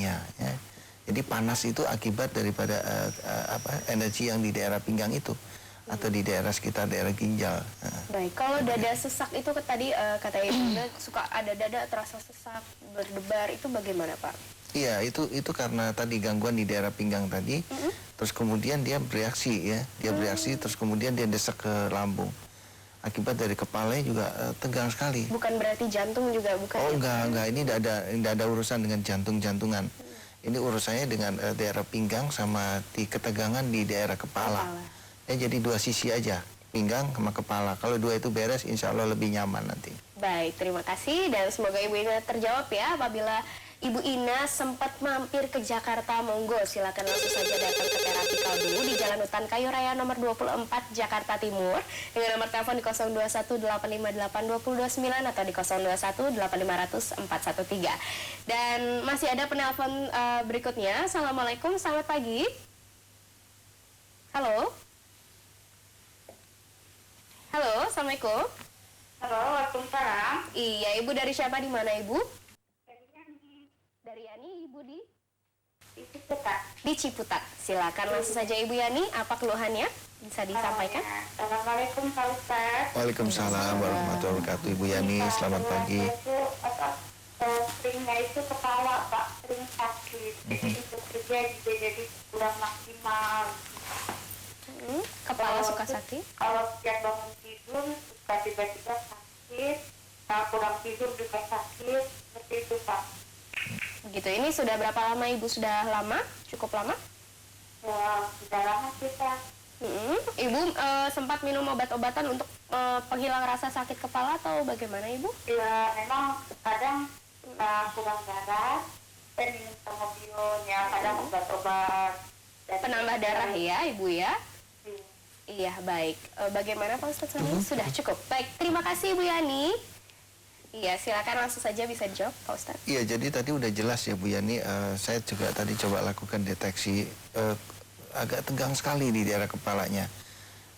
pinggangnya. Ya. Jadi panas itu akibat daripada energi yang di daerah pinggang itu atau di daerah sekitar daerah ginjal. Baik, kalau dada sesak itu tadi kata Ibu suka ada dada terasa sesak, berdebar, itu bagaimana Pak? Iya, itu karena tadi gangguan di daerah pinggang tadi, terus kemudian dia bereaksi ya, terus kemudian dia desak ke lambung. Akibat dari kepalanya juga tegang sekali. Bukan berarti jantung juga, bukan? Oh enggak, ini tidak ada urusan dengan jantung-jantungan. Ini urusannya dengan daerah pinggang sama di ketegangan di daerah kepala. Ya, jadi dua sisi aja, pinggang sama kepala. Kalau dua itu beres, insya Allah lebih nyaman nanti. Baik, terima kasih dan semoga Ibu Ina terjawab ya. Apabila Ibu Ina sempat mampir ke Jakarta, monggo silakan langsung saja datang ke Terapi Kalbu di Jalan Hutan Kayu Raya nomor 24 Jakarta Timur dengan nomor telepon di 0218582029 atau di 0218500413. Dan masih ada penelpon berikutnya. Assalamualaikum, selamat pagi. Halo. Halo, Assalamualaikum. Halo, Waalaikumsalam. Iya, Ibu dari siapa, di mana Ibu? Dari Yani, Ibu di Ciputat. Di Ciputat. Silakan langsung saja Ibu Yani, apa keluhannya? Bisa disampaikan? Assalamualaikum Pak Ustaz. Waalaikumsalam warahmatullahi wabarakatuh. Ibu Yani, selamat pagi. Seringnya itu kepala Pak, sering sakit. Jadi untuk kerja juga jadi kurang maksimal. Kepala suka sakit? Kalau setiap bangun tidur suka tiba-tiba sakit. Kurang tidur juga sakit. Seperti itu Pak. Begitu. Ini sudah berapa lama Ibu? Sudah lama? Cukup lama? Ya, sudah lama sih Pak. Ibu sempat minum obat-obatan untuk penghilang rasa sakit kepala atau bagaimana Ibu? Ya, memang kadang kurang darah, dan minum sangobion, ya kadang obat-obat. Penambah darah ya Ibu ya? Iya, baik. Bagaimana Pak Ustadz? Sudah cukup. Baik, terima kasih Ibu Yani. Iya, silakan langsung saja bisa dijawab Pak Ustadz. Iya, jadi tadi udah jelas ya Bu Yani, saya juga tadi coba lakukan deteksi, agak tegang sekali di daerah kepalanya.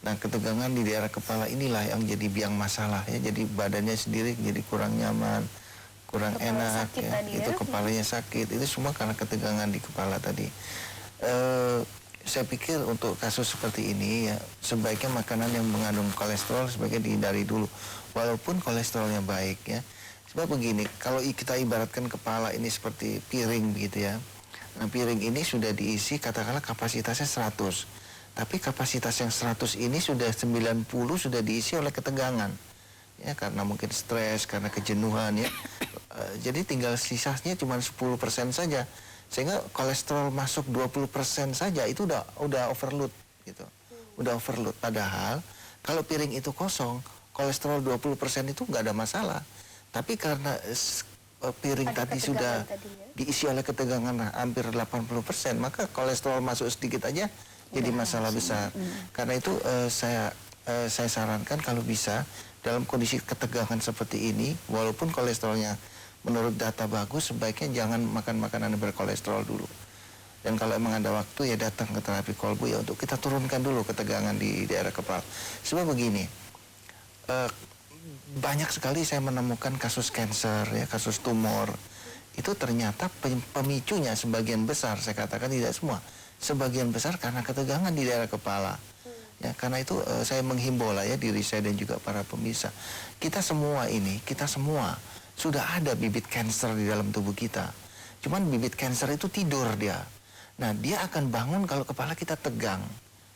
Nah, ketegangan di daerah kepala inilah yang jadi biang masalah ya, jadi badannya sendiri jadi kurang nyaman, kurang enak ya. Itu kepalanya sakit, itu semua karena ketegangan di kepala tadi. Saya pikir untuk kasus seperti ini ya, sebaiknya makanan yang mengandung kolesterol sebaiknya dihindari dulu, walaupun kolesterolnya baik ya. Sebab begini, kalau kita ibaratkan kepala ini seperti piring begitu ya. Nah, piring ini sudah diisi katakanlah kapasitasnya 100. Tapi kapasitas yang 100 ini sudah 90 sudah diisi oleh ketegangan. Ya, karena mungkin stres, karena kejenuhan ya. Jadi tinggal sisanya cuma 10% saja. Sehingga kolesterol masuk 20% saja itu udah overload gitu. Udah overload. Padahal kalau piring itu kosong, kolesterol 20% itu nggak ada masalah. Tapi karena piring tadi sudah diisi oleh ketegangan hampir 80%, maka kolesterol masuk sedikit aja jadi masalah besar. Karena itu saya sarankan kalau bisa dalam kondisi ketegangan seperti ini, walaupun kolesterolnya menurut data bagus, sebaiknya jangan makan makanan yang berkolesterol dulu. Dan kalau emang ada waktu ya datang ke terapi kolbu ya untuk kita turunkan dulu ketegangan di daerah kepala. Sebab begini, banyak sekali saya menemukan kasus kanker ya, kasus tumor. Itu ternyata pemicunya sebagian besar, saya katakan tidak semua, sebagian besar karena ketegangan di daerah kepala. Ya, karena itu saya menghimbau lah ya diri saya dan juga para pemirsa. Kita semua sudah ada bibit kanker di dalam tubuh kita. Cuman bibit kanker itu tidur dia. Nah, dia akan bangun kalau kepala kita tegang.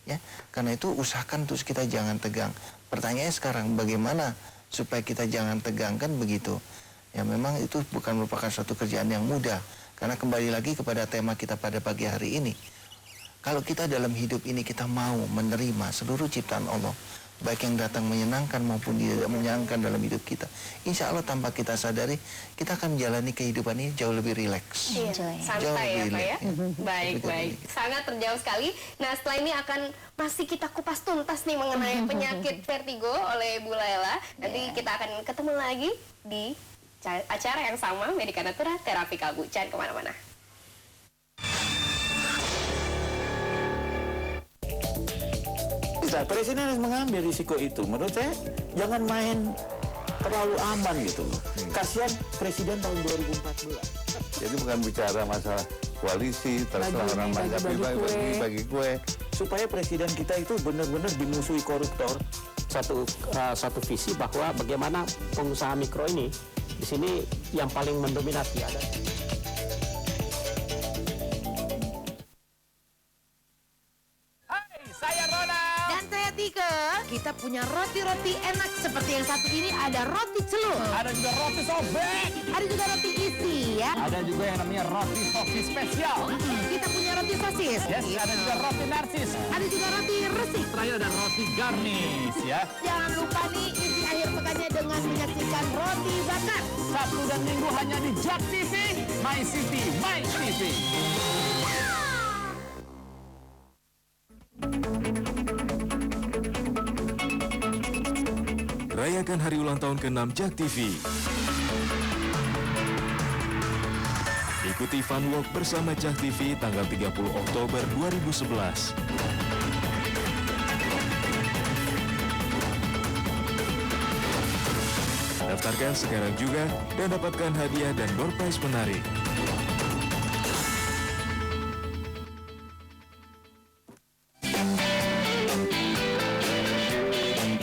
Ya, karena itu usahakan terus kita jangan tegang. Pertanyaannya sekarang bagaimana supaya kita jangan tegang, kan begitu. Ya, memang itu bukan merupakan suatu kerjaan yang mudah. Karena kembali lagi kepada tema kita pada pagi hari ini. Kalau kita dalam hidup ini kita mau menerima seluruh ciptaan Allah, baik yang datang menyenangkan maupun tidak menyenangkan dalam hidup kita, insya Allah tanpa kita sadari kita akan menjalani kehidupan ini jauh lebih rileks, santai ya Pak ya. Baik, sangat terjauh sekali. Nah, setelah ini akan masih kita kupas tuntas nih mengenai penyakit vertigo oleh Bu Laila. Nanti kita akan ketemu lagi di acara yang sama, Medika Natura Terapi Kalbu. Jangan kemana-mana. Presiden harus mengambil risiko itu. Menurut saya jangan main terlalu aman gitu loh. Kasihan Presiden tahun 2014. Jadi bukan bicara masalah koalisi, terserah orang menanggapi bagi kue. Supaya presiden kita itu benar-benar dimusuhi koruptor. Satu visi bahwa bagaimana pengusaha mikro ini di sini yang paling mendominasi ada. Saya Ronald. Dan saya Tika. Kita punya roti-roti enak seperti yang satu ini, ada roti celur. Ada juga roti sobek. Ada juga roti isi ya. Ada juga yang namanya roti sosis spesial. Kita punya roti sosis. Yes, ada juga roti narsis. Ada juga roti resik. Terakhir ada roti garnish ya. Jangan lupa nih isi akhir pekannya dengan menyaksikan roti bakar. Sabtu dan Minggu hanya di Jak TV, My City, My TV. Rayakan hari ulang tahun ke-6 Jak TV. Ikuti Fun Walk bersama Jak TV tanggal 30 Oktober 2011. Daftarkan sekarang juga dan dapatkan hadiah dan door prize menarik.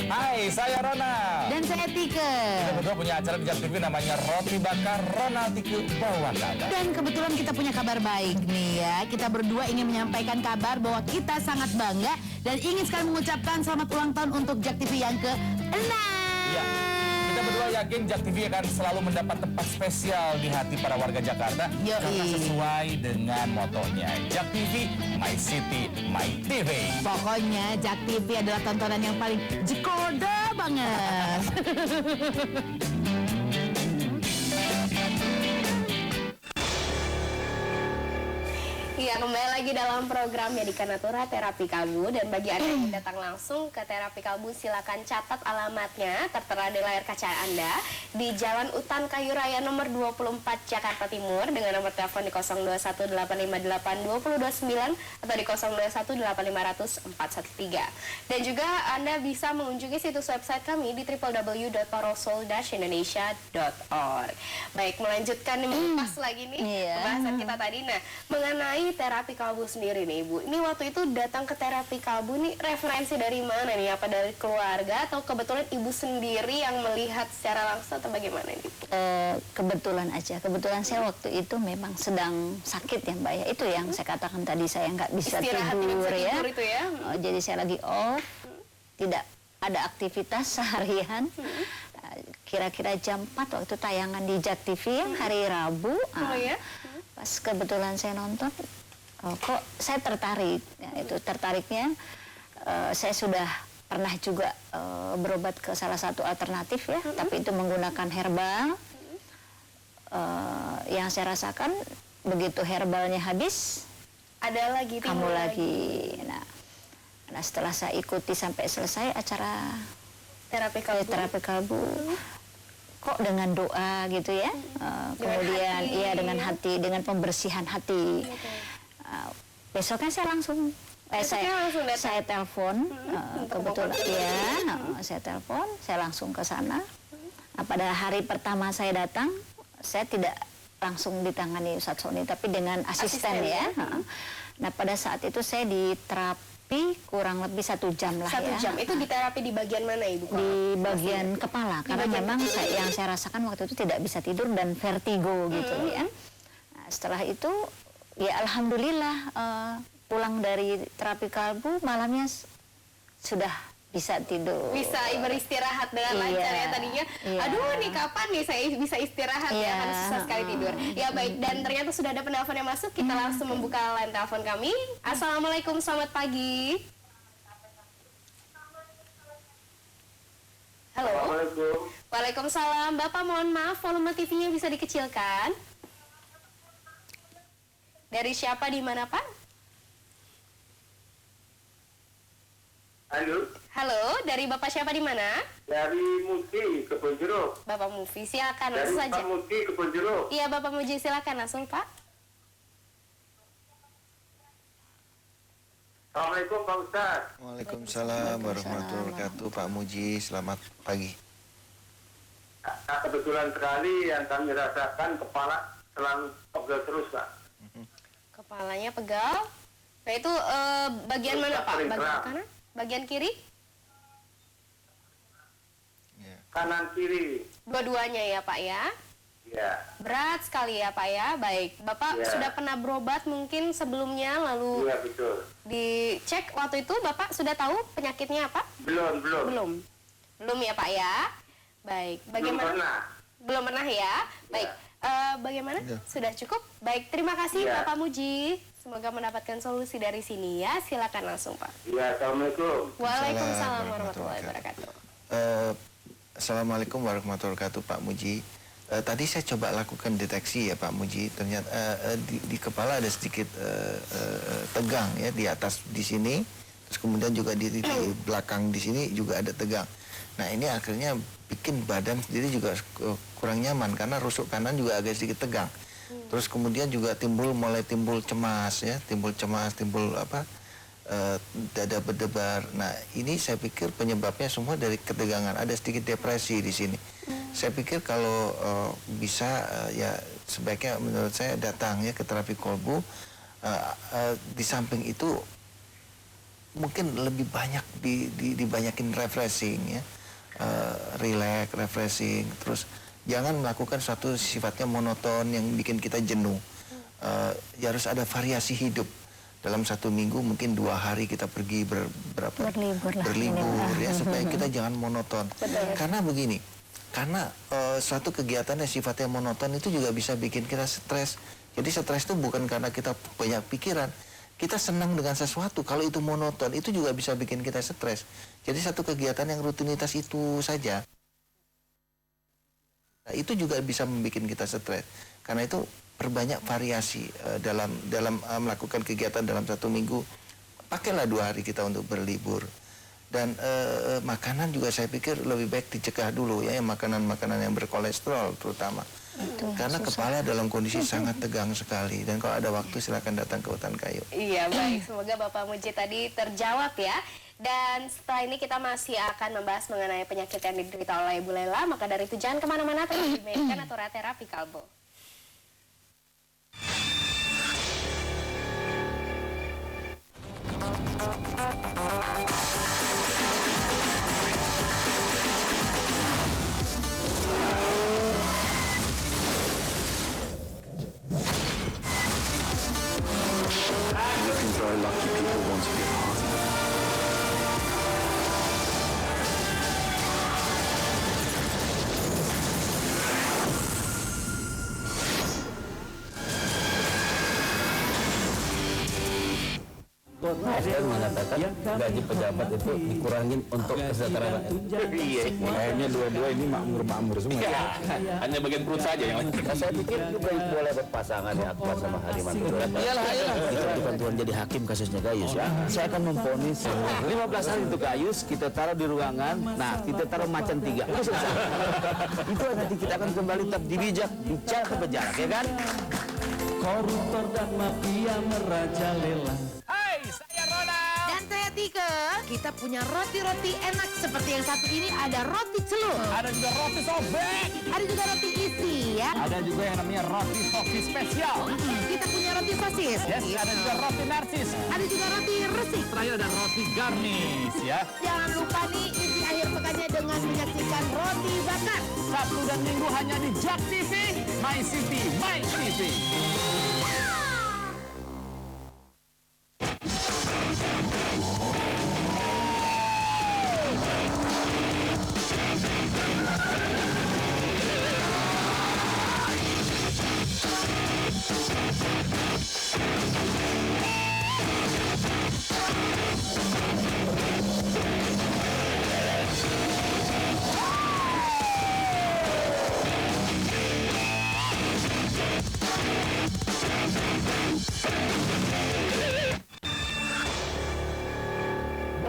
Hai, saya Ronald. Dan saya Tika. Kita berdua punya acara di Jak TV namanya Roti Bakar Ronald Tika Bawa Kabar. Dan kebetulan kita punya kabar baik nih ya. Kita berdua ingin menyampaikan kabar bahwa kita sangat bangga dan ingin sekali mengucapkan selamat ulang tahun untuk Jak TV yang ke-6. Iya. Kita berdua yakin Jak TV akan selalu mendapat tempat spesial di hati para warga Jakarta karena sesuai dengan motonya Jak TV, My City, My TV. Pokoknya Jak TV adalah tontonan yang paling jekoda banget. Iya, kembali lagi dalam program Medika Natura Terapi Kalbu. Dan bagi Anda yang datang langsung ke Terapi Kalbu, silakan catat alamatnya tertera di layar kaca Anda di Jalan Utan Kayu Raya nomor 24 Jakarta Timur dengan nomor telepon di 0218582029 atau di 0218500413. Dan juga Anda bisa mengunjungi situs website kami di www.parosol-indonesia.org. Baik, melanjutkan mengupas lagi nih pembahasan kita tadi. Nah, mengenai terapi kalbu sendiri nih Ibu, ini waktu itu datang ke terapi kalbu nih referensi dari mana nih? Apa dari keluarga atau kebetulan Ibu sendiri yang melihat secara langsung atau bagaimana nih? Kebetulan aja, kebetulan saya waktu itu memang sedang sakit ya Mbak ya. Itu yang saya katakan tadi, saya nggak bisa tidur ya. Itu ya. Jadi saya lagi off, tidak ada aktivitas seharian. Kira-kira jam 4 waktu tayangan di Jak TV yang hari Rabu. Pas kebetulan saya nonton, kok saya tertarik. Ya, itu tertariknya, saya sudah pernah juga berobat ke salah satu alternatif ya, tapi itu menggunakan herbal. Yang saya rasakan begitu herbalnya habis, ada lagi, kamu lagi. Nah, setelah saya ikuti sampai selesai acara terapi kalbu, kok dengan doa gitu ya, kemudian iya dengan hati, dengan pembersihan hati. Besoknya saya langsung saya telepon, kebetulan ya, saya telepon, saya langsung ke sana. Nah, pada hari pertama saya datang, saya tidak langsung ditangani Ustadz Sony, tapi dengan asisten ya. Nah, pada saat itu saya diterapi kurang lebih 1 jam lah ya. 1 jam, itu di terapi di bagian mana Ibu? Di bagian kepala, karena memang yang saya rasakan waktu itu tidak bisa tidur dan vertigo gitu ya. Nah, setelah itu, ya alhamdulillah pulang dari terapi kalbu malamnya sudah bisa tidur. Bisa beristirahat dengan lancar ya tadinya. Aduh nih kapan nih saya bisa istirahat ya, kan susah sekali tidur. Ya baik, dan ternyata sudah ada penelpon yang masuk. Kita langsung membuka line telepon kami. Assalamualaikum, selamat pagi. Halo. Assalamualaikum. Waalaikumsalam. Bapak mohon maaf, volume TV-nya bisa dikecilkan. Dari siapa, di mana Pak? Halo. Halo, dari Bapak siapa, di mana? Dari Muti, Kebonjeruk. Bapak Mufi, silakan Dari langsung saja. Pak Muti, Kebonjeruk. Iya, Bapak Muji, silakan langsung Pak. Assalamualaikum Pak Ustaz. Waalaikumsalam warahmatullahi wabarakatuh. Pak Muji, selamat pagi. Kebetulan sekali yang kami rasakan kepala selalu pegel terus, Pak. Kepalanya pegal. Nah itu bagian Terus mana Pak? sering Bagian keram. kanan? Bagian kiri? Kanan kiri. Dua-duanya ya Pak ya? Ya. Berat sekali ya Pak ya. Baik, Bapak Ya. sudah pernah berobat mungkin sebelumnya lalu Iya, betul. dicek waktu itu Bapak sudah tahu penyakitnya apa? Belum. Belum ya Pak ya? Baik, bagaimana? Belum pernah ya? Baik, bagaimana? Sudah cukup? Baik, terima kasih Ya. Bapak Muji. Semoga mendapatkan solusi dari sini ya. Silakan langsung Pak. Iya, Assalamualaikum. Waalaikumsalam warahmatullahi wabarakatuh. Assalamualaikum warahmatullahi wabarakatuh Pak Muji. Tadi saya coba lakukan deteksi ya Pak Muji. Ternyata di kepala ada sedikit tegang ya di atas di sini. Terus kemudian juga di belakang di sini juga ada tegang. Nah ini akhirnya bikin badan sendiri juga kurang nyaman karena rusuk kanan juga agak sedikit tegang. Terus kemudian juga mulai timbul cemas ya, timbul dada berdebar. Nah ini saya pikir penyebabnya semua dari ketegangan. Ada sedikit depresi di sini. Saya pikir kalau bisa ya sebaiknya menurut saya datang ya ke terapi kolbu. Di samping itu mungkin lebih banyak dibanyakin refreshing ya, relax, refreshing. Terus jangan melakukan suatu sifatnya monoton yang bikin kita jenuh. Ya harus ada variasi hidup. Dalam 1 minggu mungkin 2 hari kita pergi berlibur ya supaya kita jangan monoton. Karena begini, karena suatu kegiatan yang sifatnya monoton itu juga bisa bikin kita stres. Jadi stres itu bukan karena kita banyak pikiran, kita senang dengan sesuatu. Kalau itu monoton itu juga bisa bikin kita stres. Jadi satu kegiatan yang rutinitas itu saja, nah, itu juga bisa membuat kita stres. Karena itu perbanyak variasi dalam melakukan kegiatan dalam 1 minggu. Pakailah 2 hari kita untuk berlibur. Dan makanan juga saya pikir lebih baik dicegah dulu ya, makanan-makanan yang berkolesterol terutama. Karena kepala dalam kondisi sangat tegang sekali. Dan kalau ada waktu silakan datang ke Hutan Kayu. Iya baik, semoga Bapak Muji tadi terjawab ya. Dan setelah ini kita masih akan membahas mengenai penyakit yang diderita oleh Ibu Lela. Maka dari itu jangan kemana-mana, terus di Medica Natura Terapi Kalbo. Looking for lucky people want to be a part of it. ASN mengatakan gaji pejabat itu dikurangin untuk kesejahteraan rakyat. Iya, Kayaknya dua-dua ini makmur-makmur semua. hanya bagian perut saja yang lain. Nah, saya pikir juga boleh berpasangan ya Akbar sama Hariman. Iyalah. Kita bukan Tuhan jadi hakim kasusnya Gayus ya. Saya akan memvonis 15 hari untuk Gayus, kita taruh di ruangan. Nah, kita taruh macan 3. Selesai. Itu nanti kita akan kembali tetap dibijak, bicara ke penjara, ya kan? Koruptor dan mafia merajalela. Hai, saya Ronald. Dan saya Tika. Kita punya roti-roti enak seperti yang satu ini, ada roti celup. Ada juga roti sobek. Ada juga roti isi ya. Ada juga yang namanya roti sosis spesial. Kita punya roti sosis. Yes, ada juga roti narcis. Ada juga roti resik. Terakhir ada roti garnish ya. Jangan lupa nih isi akhir pekannya dengan menyaksikan roti bakar. Sabtu dan Minggu hanya di Jak TV, My City, My TV.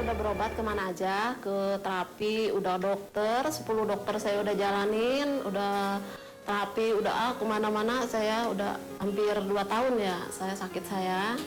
Udah berobat kemana aja, ke terapi, udah dokter, 10 dokter saya udah jalanin, udah terapi, udah kemana-mana saya udah hampir 2 tahun ya saya sakit saya.